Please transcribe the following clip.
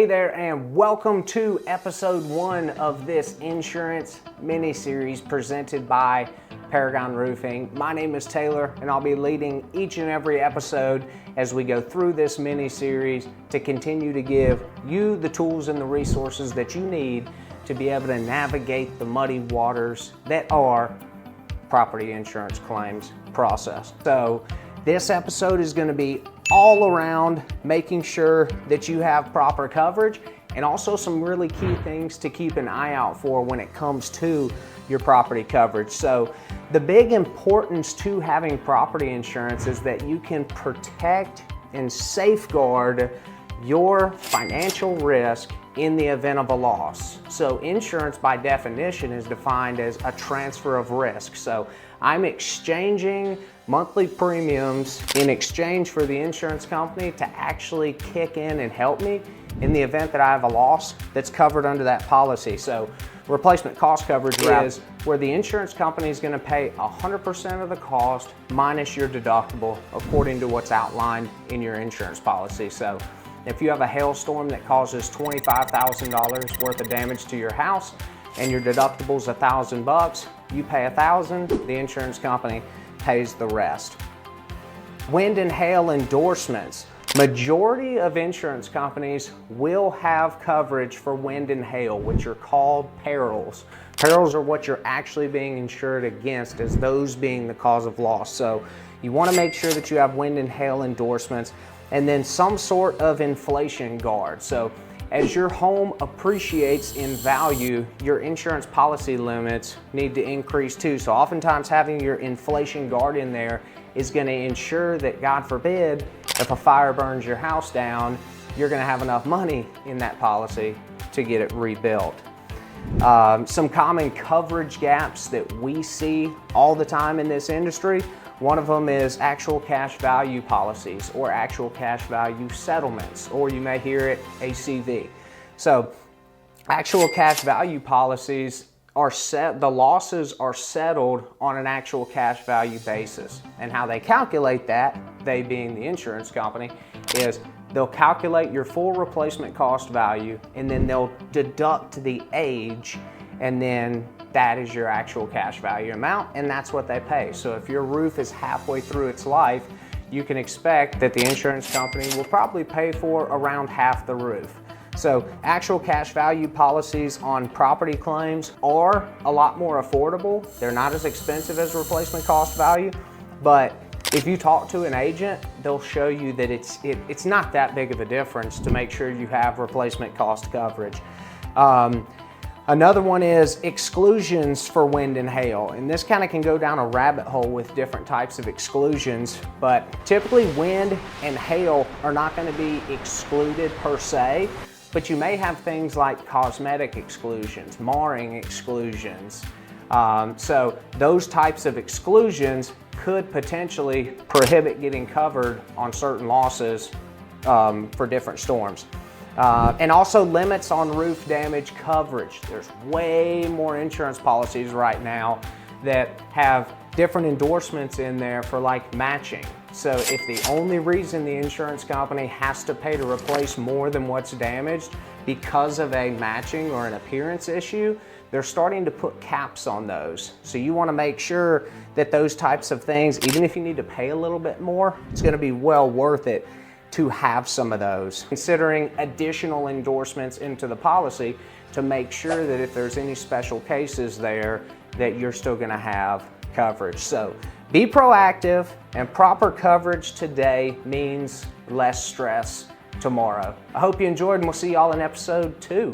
Hey there, and welcome to episode 1 of this insurance mini-series presented by Paragon Roofing. My name is Taylor, and I'll be leading each and every episode as we go through this mini-series to continue to give you the tools and the resources that you need to be able to navigate the muddy waters that are property insurance claims process. So this episode is going to be all around making sure that you have proper coverage, and also some really key things to keep an eye out for when it comes to your property coverage. So the big importance to having property insurance is that you can protect and safeguard your financial risk in the event of a loss. So insurance by definition is defined as a transfer of risk. So I'm exchanging monthly premiums in exchange for the insurance company to actually kick in and help me in the event that I have a loss that's covered under that policy. So replacement cost coverage is where the insurance company is going to pay 100% of the cost minus your deductible according to what's outlined in your insurance policy. So if you have a hailstorm that causes $25,000 worth of damage to your house and your deductible is $1,000, you pay $1,000, the insurance company pays the rest. Wind and hail endorsements. Majority of insurance companies will have coverage for wind and hail, which are called perils. Perils are what you're actually being insured against, as those being the cause of loss. So you want to make sure that you have wind and hail endorsements, and then some sort of inflation guard. So as your home appreciates in value, your insurance policy limits need to increase too. So oftentimes having your inflation guard in there is going to ensure that, God forbid, if a fire burns your house down, you're going to have enough money in that policy to get it rebuilt. Some common coverage gaps that we see all the time in this industry. One of them is actual cash value policies or actual cash value settlements, or you may hear it ACV. So actual cash value policies are the losses are settled on an actual cash value basis. And how they calculate that, they being the insurance company, is they'll calculate your full replacement cost value, and then they'll deduct the age, and then that is your actual cash value amount, and that's what they pay. So if your roof is halfway through its life, you can expect that the insurance company will probably pay for around half the roof. So actual cash value policies on property claims are a lot more affordable. They're not as expensive as replacement cost value, but if you talk to an agent, they'll show you that it's not that big of a difference to make sure you have replacement cost coverage. Another one is exclusions for wind and hail. And this kind of can go down a rabbit hole with different types of exclusions, but typically wind and hail are not going to be excluded per se, but you may have things like cosmetic exclusions, marring exclusions. So those types of exclusions could potentially prohibit getting covered on certain losses for different storms. And also limits on roof damage coverage. There's way more insurance policies right now that have different endorsements in there for like matching. So if the only reason the insurance company has to pay to replace more than what's damaged because of a matching or an appearance issue, they're starting to put caps on those. So you want to make sure that those types of things, even if you need to pay a little bit more, it's going to be well worth it to have some of those. Considering additional endorsements into the policy to make sure that if there's any special cases there, that you're still going to have coverage. So be proactive, and proper coverage today means less stress tomorrow. I hope you enjoyed, and we'll see y'all in episode 2.